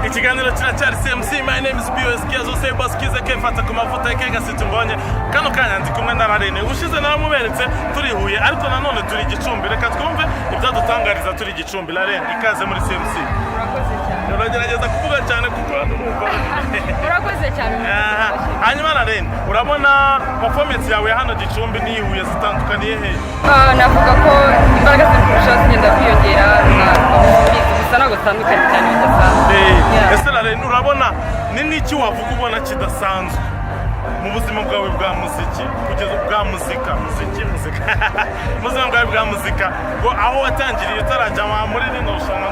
Ikiganiro kiracyari CMC. My name is BOS Kiazo Sebas Kiza Kefata ku mavuta y'Ikega City mbonye kano kanya ndi kumwe na Rarene ushize naramuberetse turi Huye ariko nanone turi Gicumbi. Reka twumve ibyadutangariza turi Gicumbi. Rarene ikaze muri CMC. Urakoze cyane. Uragerageza kuvuga cyane kuko numva. Urakoze cyane. Hanyuma Rarene urabona performance yawe hano Gicumbi ni Huye zitandukaniye he? Navuga ko imbaraga ziri kurushaho zigenda kwiyongera gusa ntabwo zitandukanye cyane bidasanzwe. Ese Rarene urabona ni n'iki wavuga ubona kidasanzwe mu buzima bwawe bwa muziki kugeza bwa muzika mu buzima bwawe bwa muzika ngo aho watangiriye utarajya muri rino rushanwa